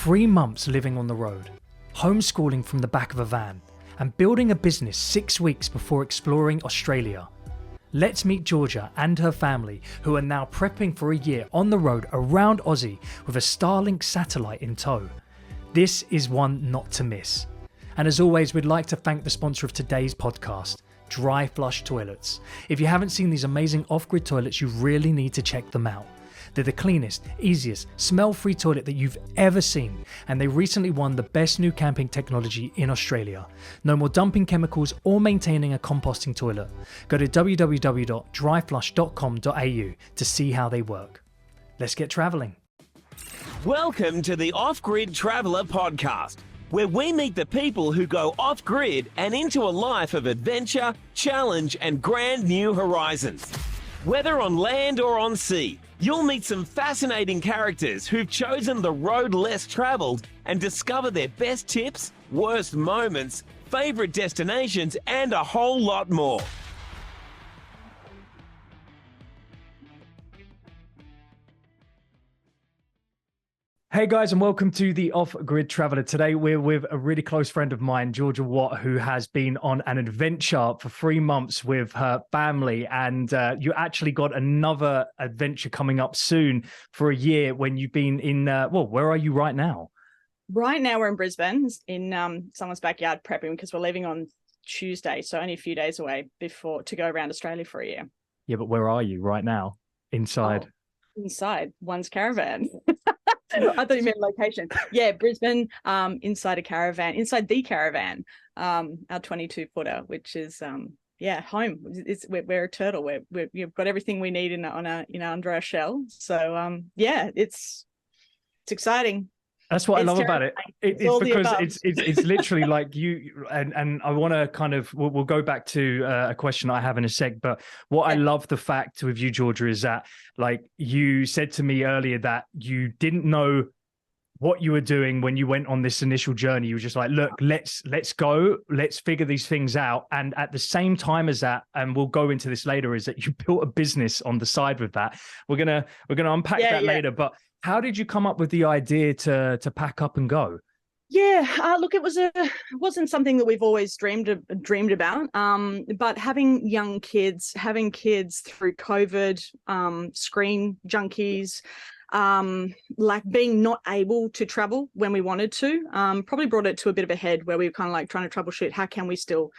3 months living on the road, homeschooling from the back of a van, and building a business 6 weeks before exploring Australia. Let's meet Georgia and her family, who are now prepping for a year on the road around Aussie with a Starlink satellite in tow. This is one not to miss. And as always, we'd like to thank the sponsor of today's podcast, Dry Flush Toilets. If you haven't seen these amazing off-grid toilets, you really need to check them out. They're the cleanest, easiest, smell-free toilet that you've ever seen, and they recently won the best new camping technology in Australia. No more dumping chemicals or maintaining a composting toilet. Go to www.dryflush.com.au to see how they work. Let's get travelling. Welcome to the Off-Grid Traveller podcast, where we meet the people who go off-grid and into a life of adventure, challenge, and grand new horizons. Whether on land or on sea, you'll meet some fascinating characters who've chosen the road less travelled and discover their best tips, worst moments, favourite destinations, and a whole lot more. Hey guys, and welcome to the Off-Grid Traveller. Today we're with a really close friend of mine, Georgia Watt, who has been on an adventure for 3 months with her family, and you actually got another adventure coming up soon for a year when you've been in, where are you right now? Right now we're in Brisbane in someone's backyard prepping because we're leaving on Tuesday, so only a few days away to go around Australia for a year. Yeah, but where are you right now? Inside? Oh, inside one's caravan. I thought you meant location. Yeah, Brisbane, inside the caravan, our 22-footer, which is home. We're a turtle. We've got everything we need under our shell. So it's exciting. That's what I love about it. It's because it's literally like you and I want to kind of we'll go back to a question I have in a sec. But what I love the fact with you, Georgia, is that like you said to me earlier that you didn't know what you were doing when you went on this initial journey. You were just like, look, let's go, let's figure these things out. And at the same time as that, and we'll go into this later, is that you built a business on the side with that. We're gonna unpack that later, but. How did you come up with the idea to pack up and go? Yeah, look, it wasn't something that we've always dreamed about. But having kids through COVID, screen junkies, like being not able to travel when we wanted to, probably brought it to a bit of a head where we were kind of like trying to troubleshoot how can we still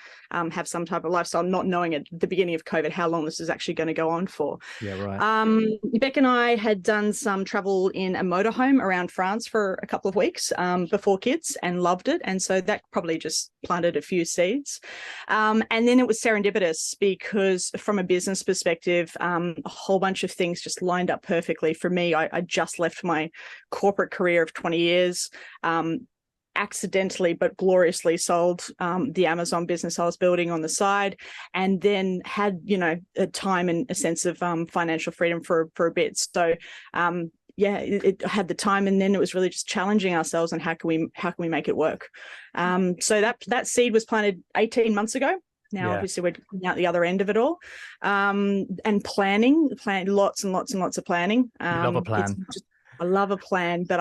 have some type of lifestyle, not knowing at the beginning of COVID how long this is actually going to go on for. Yeah, right. Beck and I had done some travel in a motorhome around France for a couple of weeks before kids and loved it. And so that probably just planted a few seeds. And then it was serendipitous because from a business perspective, a whole bunch of things just lined up perfectly for me. I just left my corporate career of 20 years, accidentally but gloriously sold the Amazon business I was building on the side, and then had, a time and a sense of financial freedom for a bit. So it had the time, and then it was really just challenging ourselves and how can we make it work. So that seed was planted 18 months ago. Now, obviously, we're out the other end of it all, and planning lots and lots and lots of planning. You love a plan. I love a plan, but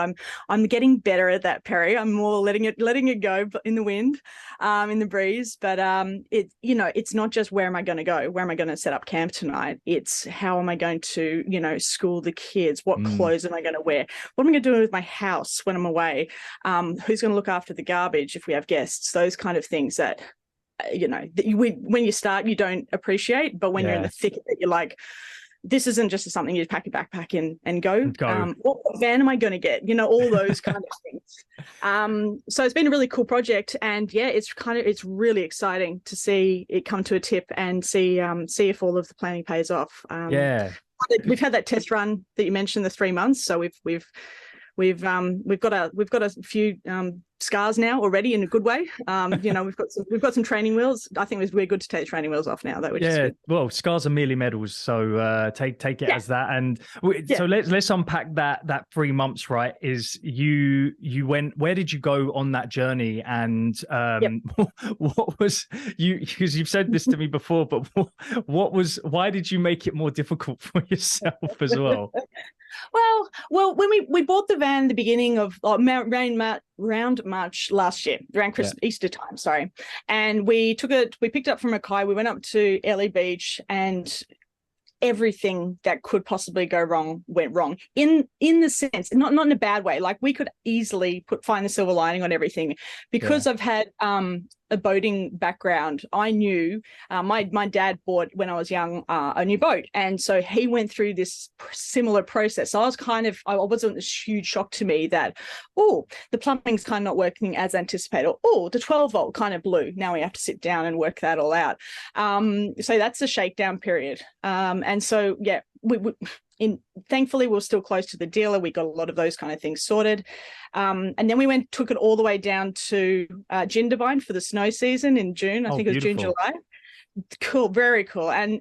I'm getting better at that, Perry. I'm more letting it go in the wind, in the breeze. But it's not just where am I going to go? Where am I going to set up camp tonight? It's how am I going to, school the kids? What clothes am I going to wear? What am I going to do with my house when I'm away? Who's going to look after the garbage if we have guests? Those kind of things that. When you start, you don't appreciate, but when you're in the thick of it, you're like, this isn't just something you pack your backpack in and go. What van am I going to get? All those kind of things. So it's been a really cool project, and it's really exciting to see it come to a tip and see if all of the planning pays off. We've had that test run that you mentioned, the 3 months. So we've got a few scars now already in a good way. We've got some training wheels. I think we're good to take the training wheels off now, though. Which is good. Well, scars are merely medals, so take it as that. And so let's unpack that 3 months. Right? Is you went? Where did you go on that journey? And what was you? Because you've said this to me before, but why did you make it more difficult for yourself as well? Well, when we bought the van the beginning of around March last year, around Christmas, Easter time, sorry, and we picked it up from Mackay, we went up to Ellie Beach, and everything that could possibly go wrong went wrong in the sense, not in a bad way. Like, we could easily find the silver lining on everything because I've had a boating background. I knew my dad bought, when I was young, a new boat, and so he went through this similar process. So I wasn't this huge shock to me that the plumbing's kind of not working as anticipated, or the 12-volt kind of blew. Now we have to sit down and work that all out. So that's the shakedown period. And so thankfully we were still close to the dealer. We got a lot of those kind of things sorted. And then we took it all the way down to Jindabyne for the snow season in June. I think it was June, July. Cool, very cool. And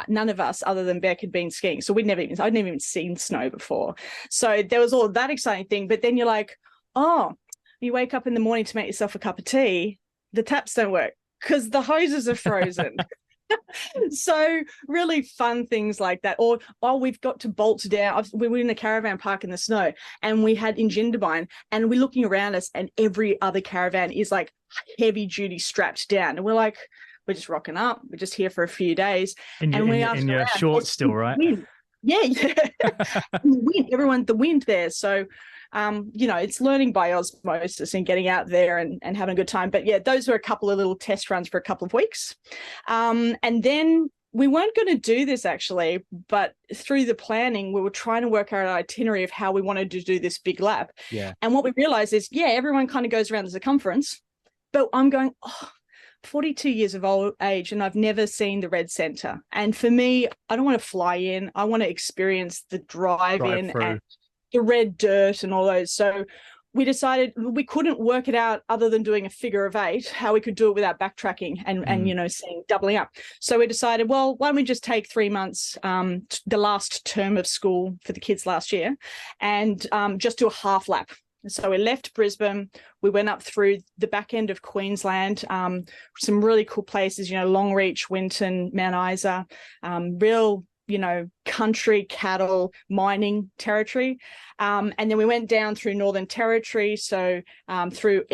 none of us other than Beck had been skiing. So I'd never even seen snow before. So there was all that exciting thing. But then you're like, you wake up in the morning to make yourself a cup of tea, the taps don't work because the hoses are frozen. So really fun things like that. Or we've got to bolt down. We were in a caravan park in the snow, and we had in Jindabyne, and we're looking around us, and every other caravan is like heavy duty strapped down, and we're like, we're just rocking up. We're just here for a few days, in your shorts still, right? Wind. Yeah. The wind there. So it's learning by osmosis and getting out there and having a good time. But those were a couple of little test runs for a couple of weeks. And then we weren't going to do this actually, but through the planning, we were trying to work out an itinerary of how we wanted to do this big lap. Yeah. And what we realized is, everyone kind of goes around the circumference, but I'm going, 42 years of old age, and I've never seen the red center. And for me, I don't want to fly in. I want to experience the drive in and the red dirt and all those. So we decided we couldn't work it out other than doing a figure of 8, how we could do it without backtracking and seeing doubling up. So we decided, well, why don't we just take 3 months, the last term of school for the kids last year, and just do a half lap. So we left Brisbane, we went up through the back end of Queensland, some really cool places, Longreach, Winton, Mount Isa, real, country, cattle, mining territory. And then we went down through Northern Territory, so through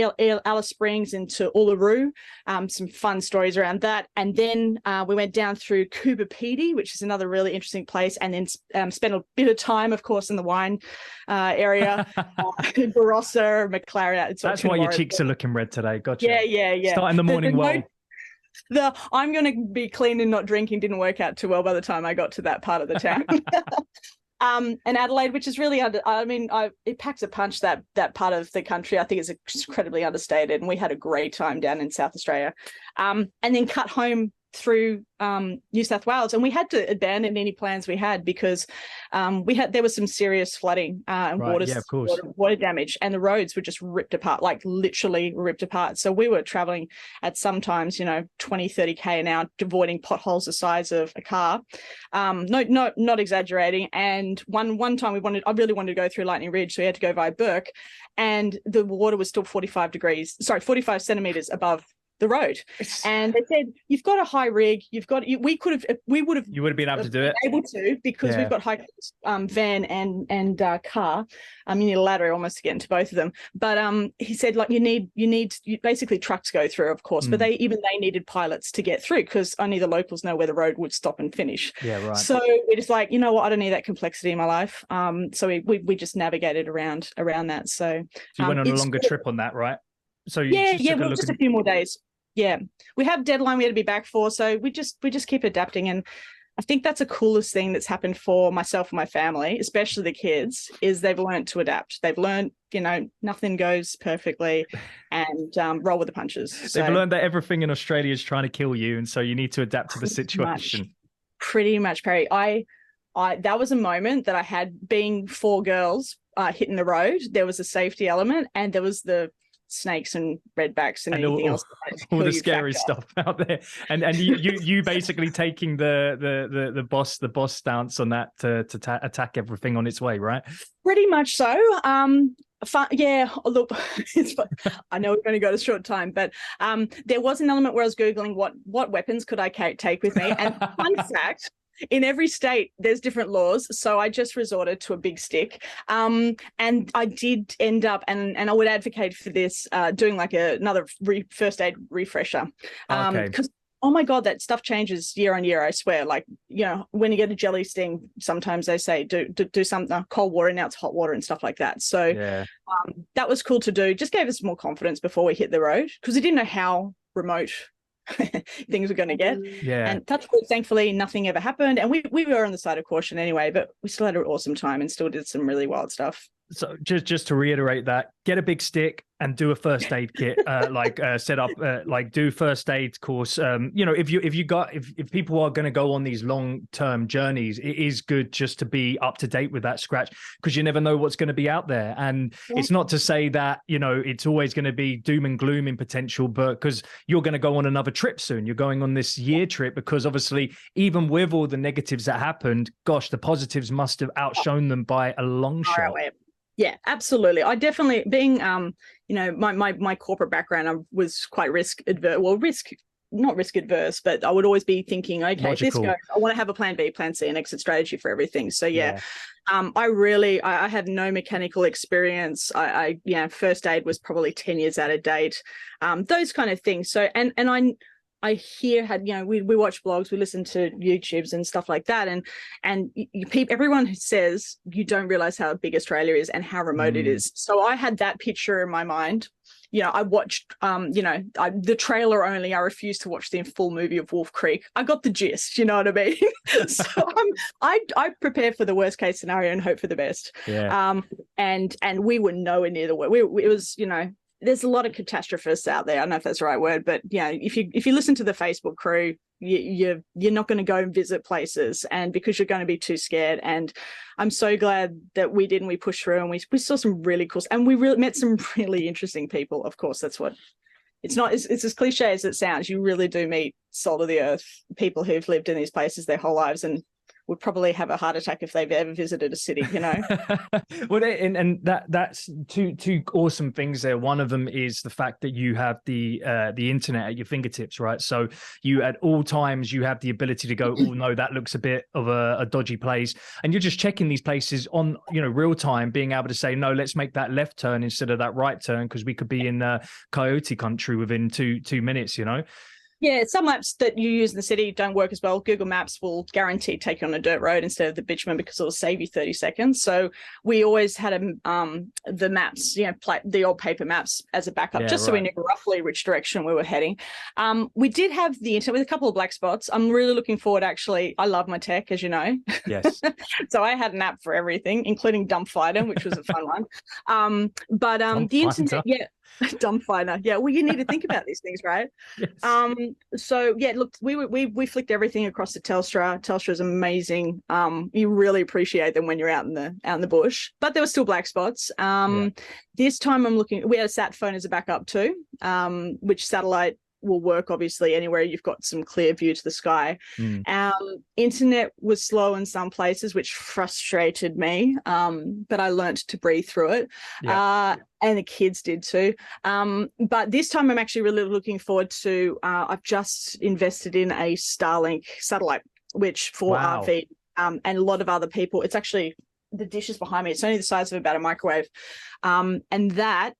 Alice Springs into Uluru, some fun stories around that. And then we went down through Coober Pedy, which is another really interesting place, and then spent a bit of time, of course, in the wine area, Barossa, McLaren. That's why your cheeks are looking red today. Gotcha. Yeah. Starting the morning well. The I'm going to be clean and not drinking didn't work out too well by the time I got to that part of the town. And Adelaide, which is really it packs a punch, that part of the country. I think it's incredibly understated, and we had a great time down in South Australia. And then cut home through New South Wales, and we had to abandon any plans we had because there was some serious flooding and water damage, and the roads were just ripped apart, like literally ripped apart. So we were traveling at sometimes 20-30k an hour, avoiding potholes the size of a car. Not exaggerating. And one time I really wanted to go through Lightning Ridge, so we had to go via Burke, and the water was still 45 centimeters above the road. And they said, you've got a high rig, you would have been able to do it because we've got high van and car. You need a ladder almost to get into both of them. But he said, like, you basically trucks go through, of course, but they needed pilots to get through because only the locals know where the road would stop and finish. Yeah, right. So we're just like, I don't need that complexity in my life. So we just navigated around that. So you went on a longer trip on that, right? So just a few more days. Yeah, we have deadline we had to be back for, so we just keep adapting. And I think that's the coolest thing that's happened for myself and my family, especially the kids, is they've learned to adapt. They've learned, nothing goes perfectly, and roll with the punches. They've learned that everything in Australia is trying to kill you, and so you need to adapt to the situation. Pretty much, Perry. That was a moment that I had, being 4 girls, hitting the road, there was a safety element, and there was the snakes and redbacks and anything else. All the scary stuff out there. And you basically taking the boss stance on that to attack everything on its way, right? Pretty much so. Yeah, look, I know we've only got a short time, but there was an element where I was Googling what weapons could I take with me. And fun fact, in every state, there's different laws. So I just resorted to a big stick. And I did end up, and I would advocate for this, doing like another first aid refresher. Because oh my God, that stuff changes year on year, I swear. Like, you know, when you get a jelly sting, sometimes they say do something, cold water, now it's hot water and stuff like that. So that was cool to do. Just gave us more confidence before we hit the road, because we didn't know how remote things were going to get. And touch wood, thankfully, nothing ever happened. And we were on the side of caution anyway, but we still had an awesome time and still did some really wild stuff. So just to reiterate that, get a big stick and do a first aid kit, set up, do first aid course. You know, if people are going to go on these long-term journeys, it is good just to be up to date with that scratch, because you never know what's going to be out there. And it's not to say that, you know, it's always going to be doom and gloom in potential, but because you're going to go on another trip soon. You're going on this year trip, because obviously, even with all the negatives that happened, gosh, the positives must have outshone them by a long shot. Yeah, absolutely. I definitely, being, you know, my corporate background, I was quite risk adverse. Well, not risk adverse, but I would always be thinking, okay, logical. This goes, I want to have a plan B, plan C, an exit strategy for everything. So I had no mechanical experience. First aid was probably 10 years out of date. Those kind of things. So, and I we watch blogs, we listen to YouTubes and stuff like that. And everyone who says you don't realize how big Australia is and how remote it is. So I had that picture in my mind. You know, I watched, the trailer only. I refused to watch the full movie of Wolf Creek. I got the gist, you know what I mean? So I prepare for the worst case scenario and hope for the best. Yeah. And we were nowhere near the worst. It was, you know, there's a lot of catastrophists out there. I don't know if that's the right word, but yeah, if you listen to the Facebook crew, you're not going to go and visit places, and because you're going to be too scared. And I'm so glad that we did, and we pushed through, and we saw some really cool, and we really met some really interesting people. Of course, that's what it's as cliche as it sounds. You really do meet salt of the earth people who've lived in these places their whole lives and would probably have a heart attack if they've ever visited a city, you know. Well, and that's two awesome things there. One of them is the fact that you have the internet at your fingertips, right? So you at all times you have the ability to go, oh no, that looks a bit of a dodgy place, and you're just checking these places on, you know, real time, being able to say, no, let's make that left turn instead of that right turn, because we could be in coyote country within two minutes, you know. Yeah, some maps that you use in the city don't work as well. Google Maps will guarantee take you on a dirt road instead of the bitumen, because it'll save you 30 seconds. So we always had the maps, you know, the old paper maps as a backup, so we knew roughly which direction we were heading. We did have the internet with a couple of black spots. I'm really looking forward, actually. I love my tech, as you know. Yes. So I had an app for everything, including Dump Fighter, which was a fun one. But the internet, Dump Fighter. Yeah, well, you need to think about these things, right? Yes. So yeah, look, we flicked everything across to Telstra. Telstra's amazing. You really appreciate them when you're out in the bush. But there were still black spots. This time we had a sat phone as a backup too, which satellite will work obviously anywhere you've got some clear view to the sky. Internet was slow in some places, which frustrated me, but I learned to breathe through it. And the kids did too. But this time I'm actually really looking forward to, I've just invested in a Starlink satellite, which for RV and a lot of other people, it's actually, the dish is behind me. It's only the size of about a microwave. And that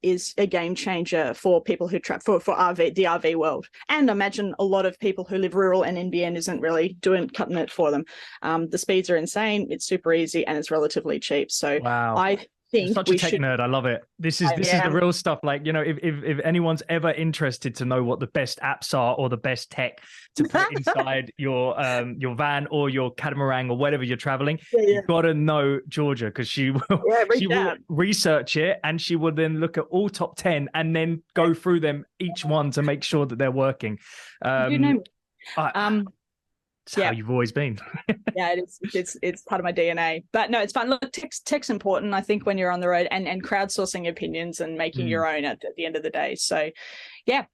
is a game changer for people who for the RV world. And I imagine a lot of people who live rural, and NBN isn't really cutting it for them. The speeds are insane. It's super easy and it's relatively cheap. So I think such a tech nerd. I love it. This is the real stuff. Like, you know, if anyone's ever interested to know what the best apps are or the best tech to put inside your van or your catamaran or whatever you're traveling, you've got to know Georgia, because she will research it, and she will then look at all top 10 and then go through them each one to make sure that they're working. It's how you've always been. Yeah, it's part of my DNA. But no, it's fun. Look, tech's important, I think, when you're on the road, and crowdsourcing opinions and making your own at the end of the day. So yeah,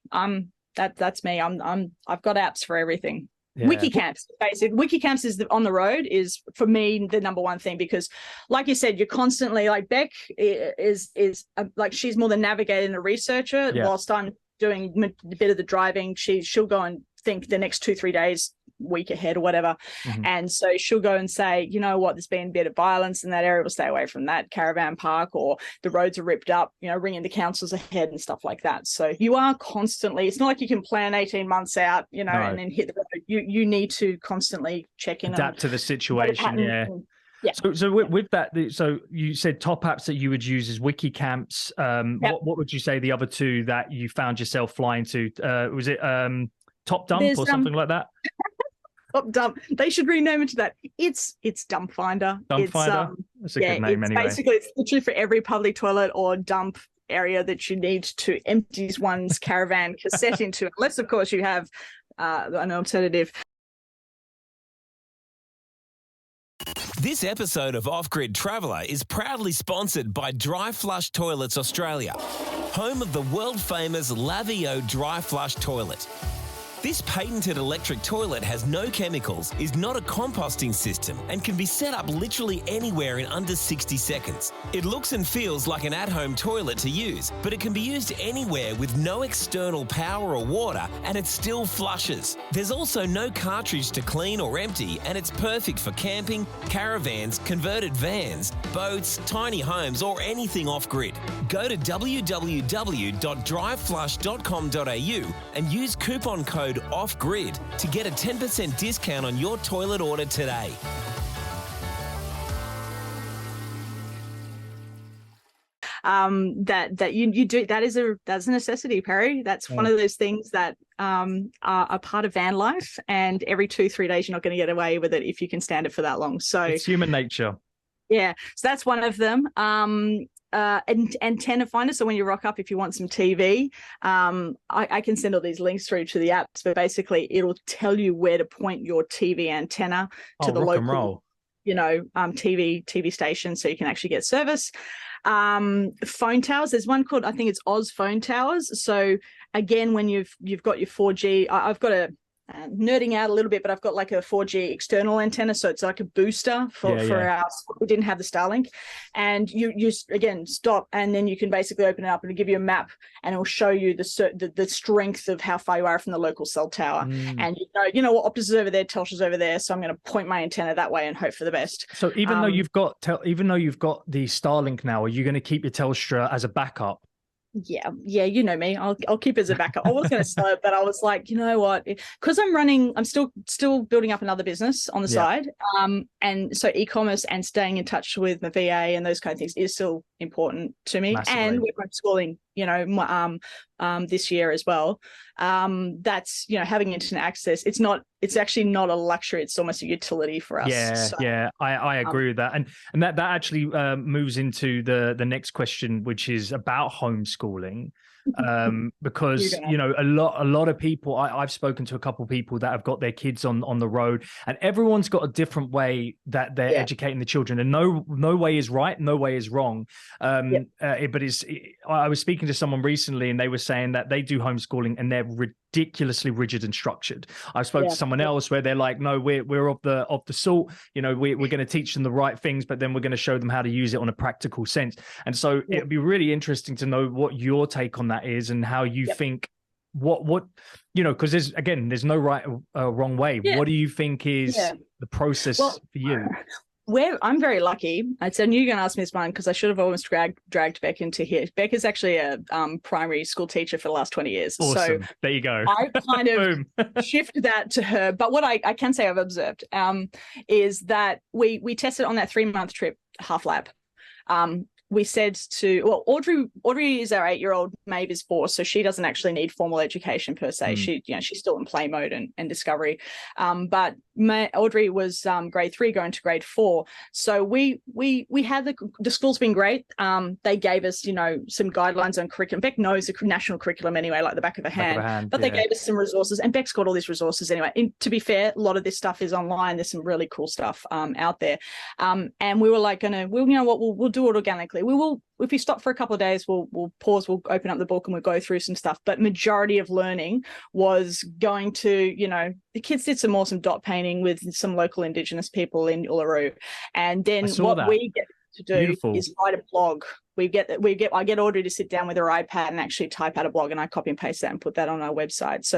that's me. I've got apps for everything. Yeah. Wikicamps, basically. Wikicamps is on the road is for me the number one thing, because like you said, you're constantly like Beck is like, she's more the navigator and the researcher, whilst I'm doing a bit of the driving. She'll go and think the next 2-3 days, week ahead or whatever. And so she'll go and say, you know what, there's been a bit of violence in that area, we'll stay away from that caravan park, or the roads are ripped up, you know, ringing the councils ahead and stuff like that. So you are constantly, it's not like you can plan 18 months out, you know, and then hit the road. You need to constantly check in, adapt to the situation. Yeah. So with that, so you said top apps that you would use is Wikicamps. What would you say the other two that you found yourself flying to? Was it Top Dump or something like that? Top Dump. They should rename it to that. It's Dump Finder. Dump Finder. That's a good name anyway. Basically, it's literally for every public toilet or dump area that you need to empty one's caravan cassette into, unless of course you have an alternative. This episode of Off Grid Traveller is proudly sponsored by Dry Flush Toilets Australia, home of the world famous Lavio Dry Flush Toilet. This patented electric toilet has no chemicals, is not a composting system, and can be set up literally anywhere in under 60 seconds. It looks and feels like an at-home toilet to use, but it can be used anywhere with no external power or water, and it still flushes. There's also no cartridge to clean or empty, and it's perfect for camping, caravans, converted vans, boats, tiny homes, or anything off-grid. Go to www.dryflush.com.au and use coupon code OFFGRID to get a 10% discount on your toilet order today. That you do, that's a necessity, Perry. That's one of those things that are a part of van life, and every 2-3 days you're not going to get away with it if you can stand it for that long. So it's human nature. Yeah, so that's one of them. Antenna finder. So when you rock up, if you want some TV, I can send all these links through to the apps, but basically it'll tell you where to point your TV antenna to the local, you know, TV station, so you can actually get service. Phone towers. There's one called, I think it's Oz Phone Towers. So again, when you've got your 4G, I've got a nerding out a little bit, but I've got like a 4G external antenna, so it's like a booster for our. We didn't have the Starlink, and you again stop, and then you can basically open it up and it'll give you a map, and it will show you the strength of how far you are from the local cell tower, and you know what, Optus is over there, Telstra's over there, so I'm going to point my antenna that way and hope for the best. So even though you've got the Starlink now, are you going to keep your Telstra as a backup? Yeah, you know me. I'll keep it as a backup. I was going to slow it, but I was like, you know what? Because I'm still building up another business on the side, and so e-commerce and staying in touch with my VA and those kind of things is still important to me. Massively. And with homeschooling, you know, this year as well. That's, you know, having internet access. It's actually not a luxury. It's almost a utility for us. I agree with that. And that actually moves into the next question, which is about homeschooling. Because you know, a lot of people, I've spoken to a couple of people that have got their kids on the road, and everyone's got a different way that they're educating the children, and no way is right, no way is wrong. But I was speaking to someone recently, and they were saying that they do homeschooling and they're ridiculously rigid and structured. I spoke to someone else where they're like, no, we're of the sort, you know, we're going to teach them the right things, but then we're going to show them how to use it on a practical sense. And so it'd be really interesting to know what your take on that is, and how you think what you know, because there's no right or wrong way. What do you think is the process for you? I'm very lucky. I said you're going to ask me this one, because I should have almost dragged Beck into here. Beck is actually a primary school teacher for the last 20 years. Awesome. So there you go. I kind of shifted that to her. But what I can say I've observed is that we tested on that 3-month trip, half lab. We said Audrey is our 8-year-old, Maeve is 4, so she doesn't actually need formal education per se. She's still in play mode and discovery. But Audrey was grade 3 going to grade 4. So we had the school's been great. They gave us, some guidelines on curriculum. Beck knows the national curriculum anyway, like the back of a hand. But they gave us some resources, and Beck's got all these resources anyway. To be fair, a lot of this stuff is online. There's some really cool stuff out there. And we were like, we'll do it organically. We will. If we stop for a couple of days, we'll pause, we'll open up the book and we'll go through some stuff. But majority of learning was going to, the kids did some awesome dot painting with some local Indigenous people in Uluru. And then what we get to do is write a blog. I get Audrey to sit down with her iPad and actually type out a blog, and I copy and paste that and put that on our website.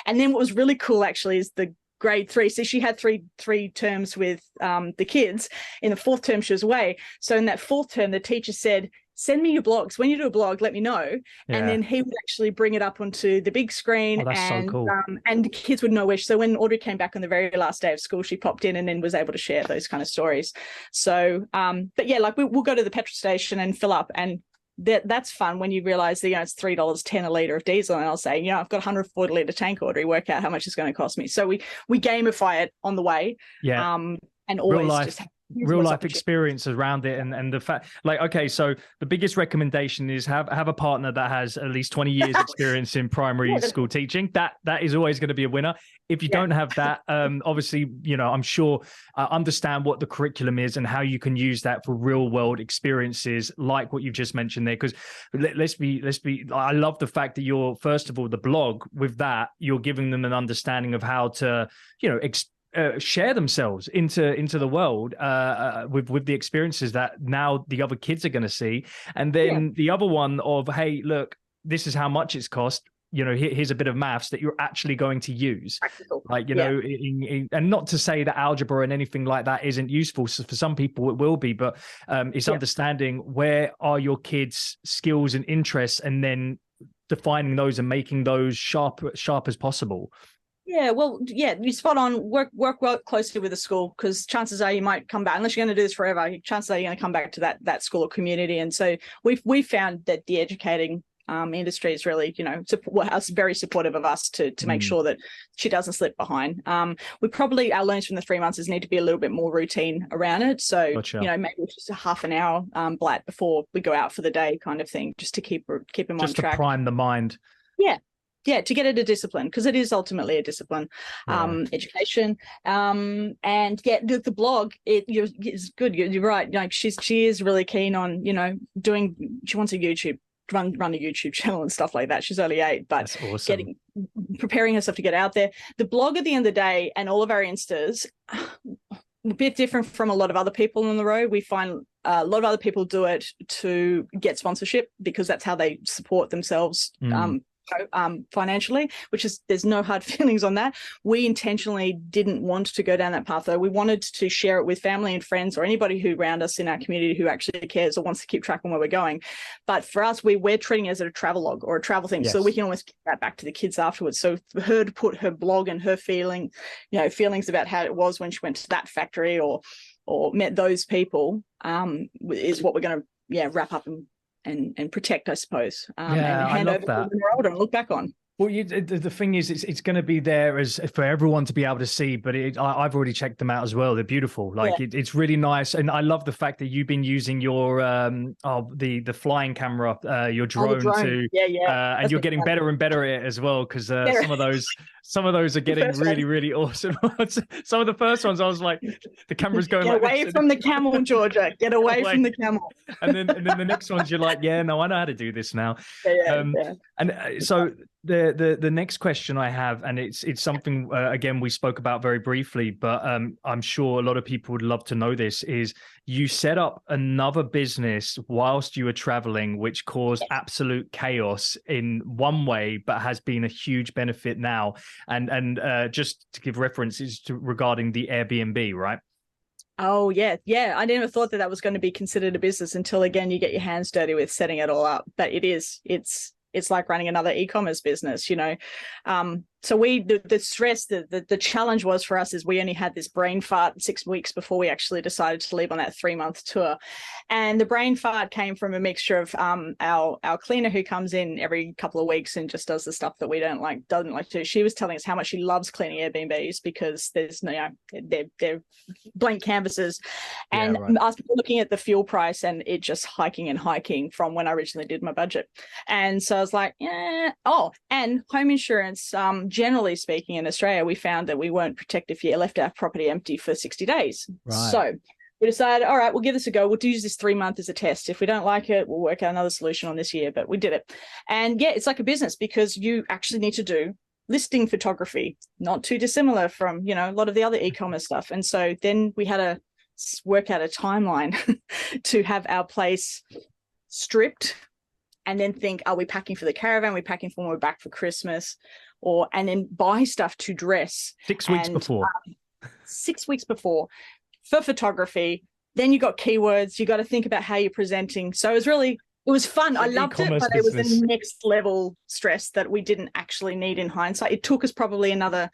And then what was really cool actually is the grade 3. So she had three terms with the kids. In the 4th term, she was away. So in that 4th term, the teacher said, send me your blogs. When you do a blog, let me know. Yeah. And then he would actually bring it up onto the big screen. That's so cool. And the kids would know where. So when Audrey came back on the very last day of school, she popped in and then was able to share those kind of stories. So, but yeah, like we'll go to the petrol station and fill up, and that's fun when you realize that, it's $3.10 a litre of diesel. And I'll say, I've got a 140 litre tank, Audrey, work out how much it's going to cost me. So we gamify it on the way. Yeah. And always real life experience around it, and the fact, like, okay, so the biggest recommendation is have a partner that has at least 20 years experience in primary school teaching. That is always going to be a winner. If you don't have that, obviously, I'm sure understand what the curriculum is and how you can use that for real world experiences like what you've just mentioned there. Because let's be I love the fact that you're, first of all, the blog, with that you're giving them an understanding of how to share themselves into the world with the experiences that now the other kids are going to see. And then the other one of, hey, look, this is how much it's cost. Here's a bit of maths that you're actually going to use. Practical. Like, and not to say that algebra and anything like that isn't useful. So for some people it will be, but it's understanding where are your kids' skills and interests, and then defining those and making those sharp as possible. Yeah, well, you're spot on. Work well closely with the school, because chances are you might come back, unless you're going to do this forever, chances are you're going to come back to that school or community. And so we've found that the educating industry is really, very supportive of us to make sure that she doesn't slip behind. Our learnings from the 3 months need to be a little bit more routine around it. So, Gotcha. Maybe just a half an hour blat before we go out for the day kind of thing, just to keep them on track. Just to prime the mind. Yeah, to get it a discipline, because it is ultimately a discipline, education. And the blog, is good. You're right. Like she is really keen on, she wants a run a YouTube channel and stuff like that. She's only 8, but that's awesome. Preparing herself to get out there. The blog at the end of the day, and all of our Instas, a bit different from a lot of other people on the road. We find a lot of other people do it to get sponsorship, because that's how they support themselves financially, there's no hard feelings on that. We intentionally didn't want to go down that path, though. We wanted to share it with family and friends, or anybody who around us in our community who actually cares or wants to keep track on where we're going. But for us, we're treating it as a travel log or a travel thing, so we can always get that back to the kids afterwards. So for her to put her blog and her feelings about how it was when she went to that factory or met those people is what we're going to wrap up and protect, I suppose, and hand over to the older and look back on. Well, the thing is, it's going to be there as for everyone to be able to see, but I've already checked them out as well. They're beautiful. It's really nice, and I love the fact that you've been using your the flying camera, your drone, to and you're getting better and better at it as well, because some of those are getting really, really awesome. Some of the first ones, I was like, the camera's going get away from the camel, Georgia. Get away from the camel. And then the next ones, you're like, I know how to do this now. And so the next question I have, and it's something again we spoke about very briefly, but I'm sure a lot of people would love to know this, is you set up another business whilst you were traveling, which caused absolute chaos in one way, but has been a huge benefit now. And just to give references regarding the Airbnb, right? Oh, yeah. I never thought that was going to be considered a business until, again, you get your hands dirty with setting it all up. But it's like running another e-commerce business, So the stress, the challenge was for us is we only had this brain fart 6 weeks before we actually decided to leave on that 3-month tour. And the brain fart came from a mixture of our cleaner who comes in every couple of weeks and just does the stuff that we doesn't like to do. She was telling us how much she loves cleaning Airbnbs because there's they're blank canvases, and us looking at the fuel price and it just hiking and hiking from when I originally did my budget. And so I was like, yeah. Oh, and home insurance. Generally speaking, in Australia, we found that we weren't protected if you left our property empty for 60 days. Right. So we decided, all right, we'll give this a go. We'll use this 3 month as a test. If we don't like it, we'll work out another solution on this year. But we did it. And yeah, it's like a business because you actually need to do listing photography, not too dissimilar from, a lot of the other e-commerce stuff. And so then we had to work out a timeline to have our place stripped and then think, are we packing for the caravan? Are we packing for when we're back for Christmas? And then buy stuff to dress 6 weeks before. 6 weeks before for photography. Then you got keywords. You got to think about how you're presenting. So it was fun. I loved it, but it was a next level stress that we didn't actually need in hindsight. It took us probably another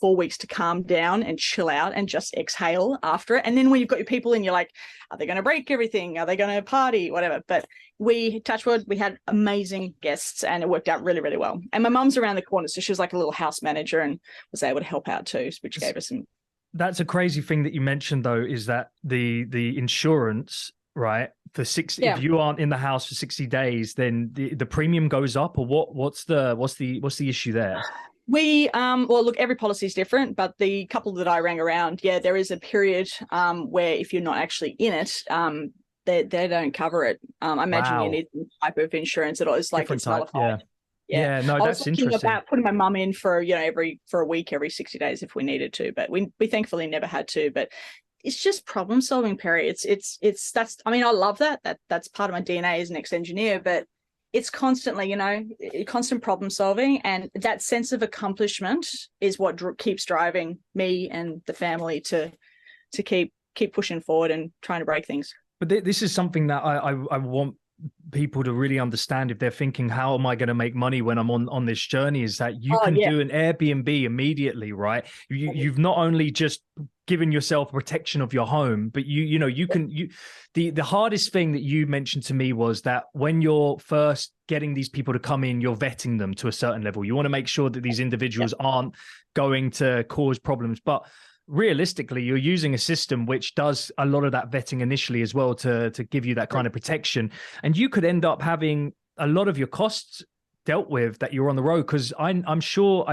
4 weeks to calm down and chill out and just exhale after it. And then when you've got your people in, you're like, are they going to break everything? Are they going to party? Whatever. But touch wood, we had amazing guests and it worked out really, really well. And my mum's around the corner, so she was like a little house manager and was able to help out too, which gave us some. That's a crazy thing that you mentioned though, is that the insurance, right? For 60, if you aren't in the house for 60 days, then the premium goes up, or what's the issue there? Well, look, every policy is different, but the couple that I rang around, there is a period where if you're not actually in it, they don't cover it. I imagine you need some type of insurance. It's like it's nullified. Yeah, no, that's interesting. I was thinking about putting my mum in for for a week every 60 days if we needed to, but we thankfully never had to. But it's just problem solving, Perry. I love that. That's part of my DNA as an ex-engineer, but it's constantly, constant problem solving, and that sense of accomplishment is what keeps driving me and the family to keep pushing forward and trying to break things. But this is something that I want people to really understand if they're thinking, how am I going to make money when I'm on this journey, is that you can do an Airbnb immediately, right? You've not only just given yourself protection of your home, but the hardest thing that you mentioned to me was that when you're first getting these people to come in, you're vetting them to a certain level. You want to make sure that these individuals aren't going to cause problems, but realistically, you're using a system which does a lot of that vetting initially as well to give you that kind of protection. And you could end up having a lot of your costs dealt with that you're on the road, because I'm sure,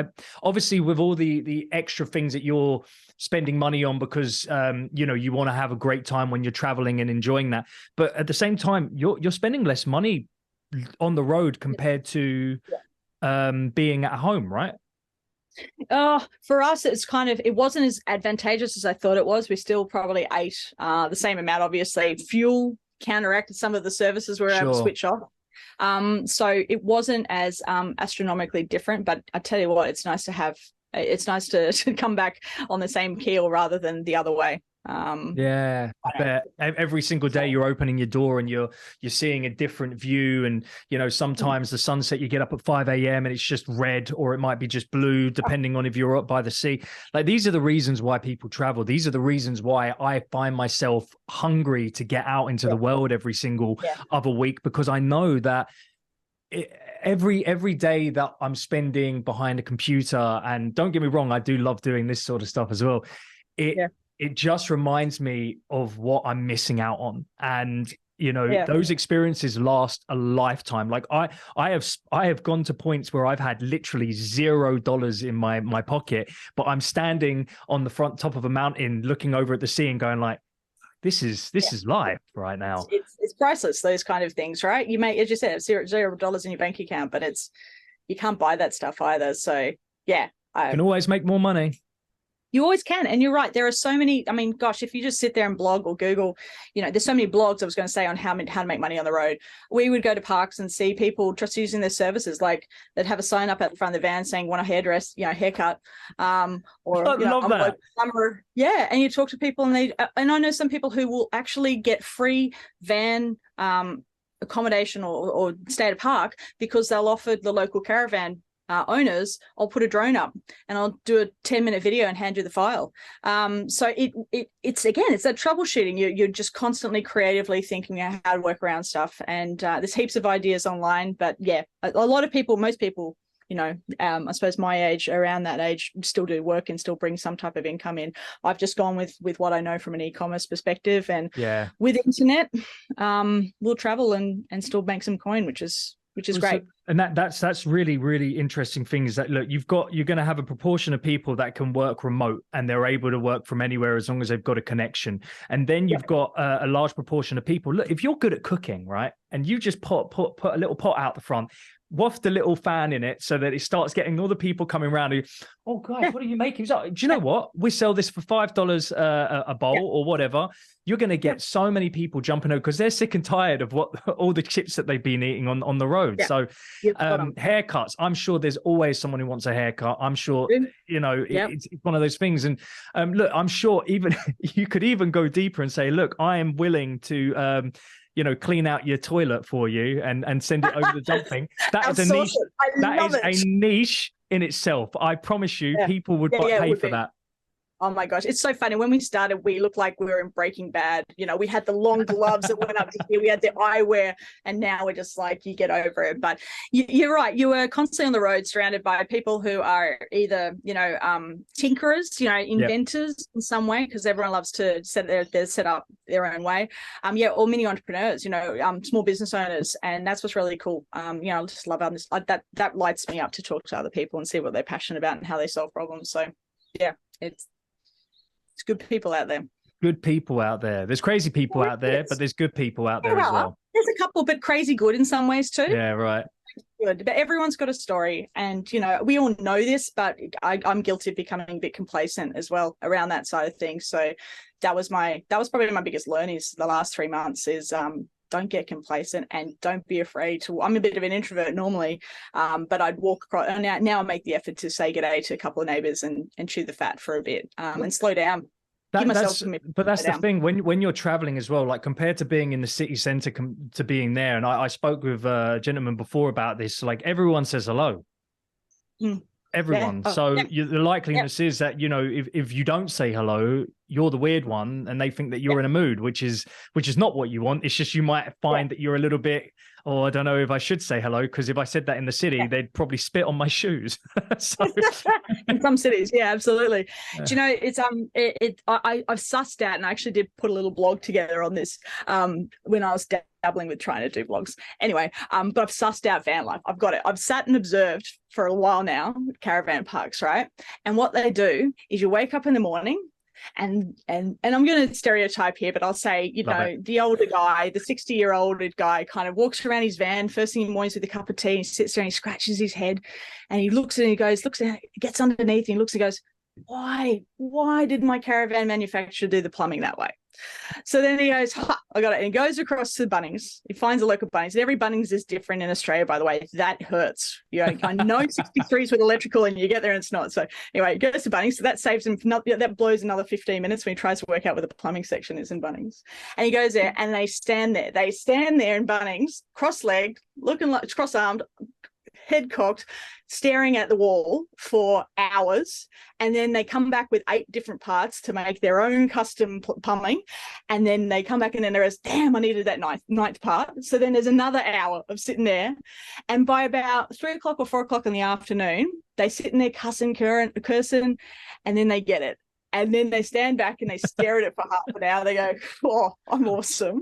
obviously with all the extra things that you're spending money on because you want to have a great time when you're traveling and enjoying that, but at the same time you're spending less money on the road compared to being at home, right? For us, it wasn't as advantageous as I thought it was. We still probably ate the same amount, obviously. Fuel counteracted some of the services we were able to switch off. So it wasn't as astronomically different, but I tell you what, it's nice to come back on the same keel rather than the other way. I bet every single day you're opening your door and you're seeing a different view, and sometimes the sunset, you get up at 5 a.m. and it's just red, or it might be just blue, depending on if you're up by the sea. Like, these are the reasons why people travel. These are the reasons why I find myself hungry to get out into the world every single other week, because I know that every day that I'm spending behind a computer, and don't get me wrong, I do love doing this sort of stuff as well, it just reminds me of what I'm missing out on. And, those experiences last a lifetime. Like I have gone to points where I've had literally $0 in my pocket, but I'm standing on the front top of a mountain looking over at the sea and going like, this is life right now. It's priceless, those kind of things, right? You may, as you said, have $0 in your bank account, but you can't buy that stuff either. So you can always make more money. You always can. And you're right. There are so many, gosh, if you just sit there and blog or Google, there's so many blogs I was going to say on how to make money on the road. We would go to parks and see people just using their services, like they'd have a sign up at the front of the van saying, want a haircut, or, I love that. Plumber. Yeah. And you talk to people and I know some people who will actually get free van, accommodation or stay at a park because they'll offer the local caravan owners, I'll put a drone up and I'll do a 10-minute video and hand you the file. So it's that troubleshooting. You're just constantly creatively thinking how to work around stuff. And there's heaps of ideas online. But yeah, a lot of people, most people, I suppose my age, around that age, still do work and still bring some type of income in. I've just gone with what I know from an e-commerce perspective, and with internet, we'll travel and still make some coin, which is great. And that's really, really interesting things that, look, you're going to have a proportion of people that can work remote and they're able to work from anywhere as long as they've got a connection. And then you've got a large proportion of people. Look, if you're good at cooking, right, and you just put a little pot out the front, waft a little fan in it so that it starts getting all the people coming around who, oh guys, what are you making? He's like, do you know what? We sell this for $5 a bowl or whatever. You're going to get so many people jumping over because they're sick and tired of all the chips that they've been eating on the road. So haircuts, I'm sure there's always someone who wants a haircut. I'm sure, it's one of those things. And look, I'm sure even you could even go deeper and say, look, I am willing to, clean out your toilet for you and send it over the dumping. That is a niche. That is a niche in itself. I promise you, people would pay for that. Oh my gosh, it's so funny. When we started, we looked like we were in Breaking Bad. We had the long gloves that went up to here. We had the eyewear, and now we're just like, you get over it. But you're right. You were constantly on the road, surrounded by people who are either, tinkerers, inventors in some way, because everyone loves to set up their own way. Or mini entrepreneurs, small business owners, and that's what's really cool. I just love that lights me up to talk to other people and see what they're passionate about and how they solve problems. So, yeah, it's good people out there. Good people out there. There's crazy people out there, but there's good people out there as well. There's a couple, but crazy good in some ways too. Yeah, right. Good, but everyone's got a story, and we all know this, but I'm guilty of becoming a bit complacent as well around that side of things. So that was probably my biggest learnings the last 3 months is don't get complacent and don't be afraid to. I'm a bit of an introvert normally, but I'd walk across. And now I make the effort to say g'day to a couple of neighbours and chew the fat for a bit and slow down. That's the thing when you're traveling as well, like compared to being in the city centre to being there. And I spoke with a gentleman before about this. Like everyone says hello. Everyone. The likeliness is that, if you don't say hello, you're the weird one and they think that you're in a mood, which is not what you want. It's just you might find that you're a little bit, I don't know if I should say hello, because if I said that in the city, they'd probably spit on my shoes. In some cities, yeah, absolutely. Do you know, it's I've sussed out, and I actually did put a little blog together on this when I was dabbling with trying to do blogs. Anyway, but I've sussed out van life. I've got it. I've sat and observed for a while now caravan parks, right? And what they do is you wake up in the morning. And I'm going to stereotype here, but I'll say, the older guy, the 60-year-old guy kind of walks around his van first thing in the morning with a cup of tea and sits there and he scratches his head and he looks and he gets underneath and he looks and goes, why did my caravan manufacturer do the plumbing that way? So then he goes, I got it. And he goes across to Bunnings. He finds a local Bunnings. And every Bunnings is different in Australia, by the way. That hurts. I know 63s with electrical and you get there and it's not. So anyway, he goes to Bunnings. So that saves him, that blows another 15 minutes when he tries to work out where the plumbing section is in Bunnings. And he goes there and they stand there. They stand there in Bunnings, cross-legged, looking like cross-armed, head cocked, staring at the wall for hours, and then they come back with 8 different parts to make their own custom plumbing, and then they come back and then there is, damn, I needed that ninth part. So then there's another hour of sitting there, and by about 3 o'clock or 4 o'clock in the afternoon, they sit in there cursing, and then they get it. And then they stand back and they stare at it for half an hour. They go, oh, I'm awesome.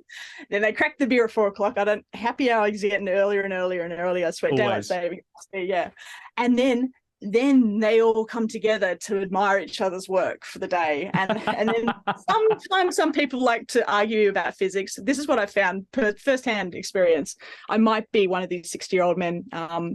Then they crack the beer at 4 o'clock. Happy hours are getting earlier and earlier and earlier. Sweet daylight saving. Yeah. And then they all come together to admire each other's work for the day. And then sometimes some people like to argue about physics. This is what I found firsthand experience. I might be one of these 60-year-old men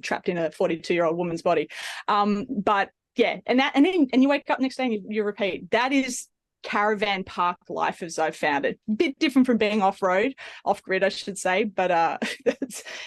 trapped in a 42-year-old woman's body. But yeah, and then you wake up next day and you repeat. That is caravan park life as I've found it. A bit different from being off grid, I should say, but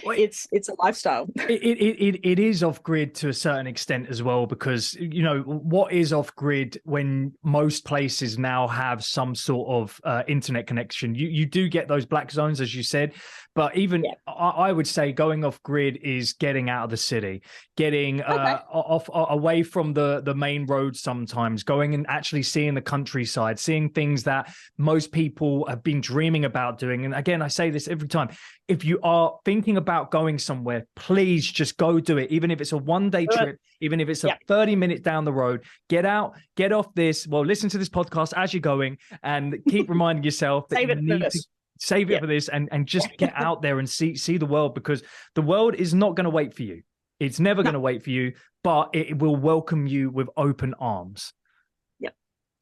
it's a lifestyle. It is off grid to a certain extent as well, because what is off grid when most places now have some sort of internet connection. You do get those black zones, as you said, but even I would say going off grid is getting out of the city, getting off away from the main road, sometimes going and actually seeing the countryside, seeing things that most people have been dreaming about doing. And again, I say this every time, if you are thinking about going somewhere, please just go do it. Even if it's a one-day trip, even if it's a 30 minutes down the road, get out, get off this. Well, listen to this podcast as you're going and keep reminding yourself that you need to save it for this and just get out there and see the world, because the world is not going to wait for you. It's never going to wait for you, but it will welcome you with open arms.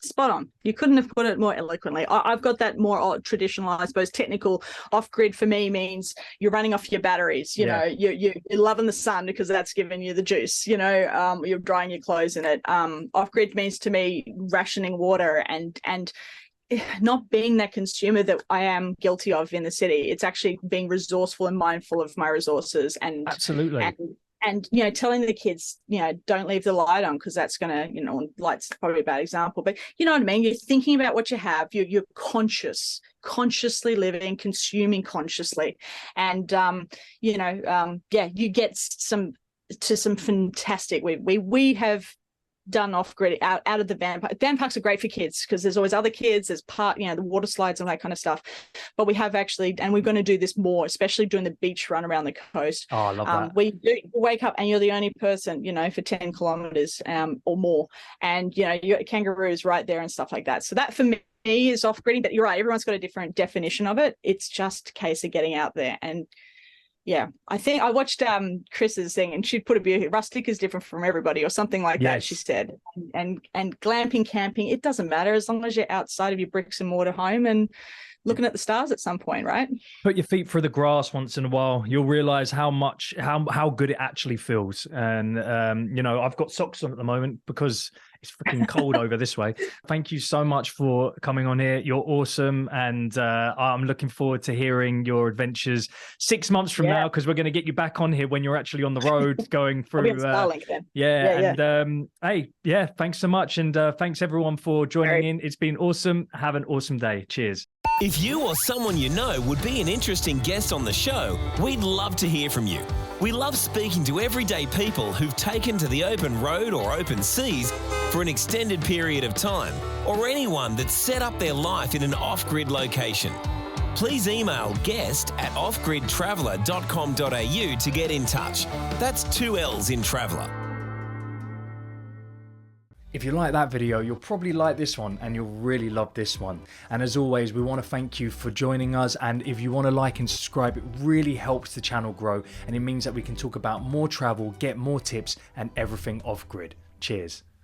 Spot on. You couldn't have put it more eloquently. I've got that more traditional, I suppose, technical. Off grid for me means you're running off your batteries. You know, you're loving the sun because that's giving you the juice. You're drying your clothes in it. Off grid means to me rationing water and not being that consumer that I am guilty of in the city. It's actually being resourceful and mindful of my resources and absolutely. And telling the kids, don't leave the light on because that's going to, light's probably a bad example, but you know what I mean? You're thinking about what you have. You're consciously living, consuming consciously. And, you get some fantastic, we have done off grid out of the van park. Van parks are great for kids because there's always other kids, there's the water slides and that kind of stuff, but we have actually, and we're going to do this more, especially doing the beach run around the coast. I love that. We do wake up and you're the only person for 10 kilometers or more, and you got kangaroos right there and stuff like that. So that for me is off gridding, but you're right, everyone's got a different definition of it. It's just a case of getting out there. And I think I watched Chris's thing, and she'd put a beauty. Rustic is different from everybody, or something like that. She said, and glamping, camping, it doesn't matter as long as you're outside of your bricks and mortar home and looking at the stars at some point, right? Put your feet through the grass once in a while. You'll realize how good it actually feels. And I've got socks on at the moment because it's freaking cold over this way. Thank you so much for coming on here. You're awesome. And I'm looking forward to hearing your adventures 6 months from now, because we're going to get you back on here when you're actually on the road going through. Thanks so much. And thanks everyone for joining in. It's been awesome. Have an awesome day. Cheers. If you or someone you know would be an interesting guest on the show, we'd love to hear from you. We love speaking to everyday people who've taken to the open road or open seas for an extended period of time, or anyone that's set up their life in an off-grid location. Please email guest@offgridtraveller.com.au to get in touch. That's 2 L's in Traveller. If you like that video, you'll probably like this one, and you'll really love this one. And as always, we want to thank you for joining us. And if you want to like and subscribe, it really helps the channel grow. And it means that we can talk about more travel, get more tips, and everything off grid. Cheers.